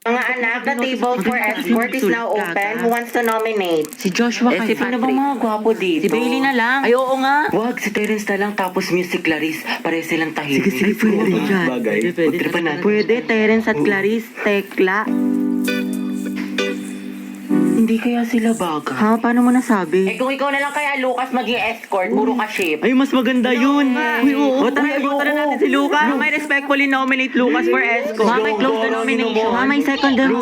Mga anak, the table for escort is now open. Who wants to nominate? Si Joshua kay Sino bang mga gwapo dito? Si Bailey na lang. Ay, oo nga. Wag, si Terence na lang tapos music Clarice. Pare silang tahimik. Sige, pwede rin yan. Bagay. Pwede. Pagtripan natin. Pwede, Terence at Clarice. Tekla. Hindi kaya sila baga? Ha? Paano mo nasabi? Eh kung ikaw na lang kaya Lucas maging escort, puro ka ship. Ay, mas maganda yun. Uy, oo. Tara, ibutan na natin si Lucas. May respectfully nominate Lucas for escort. Mama, close the nomination. May second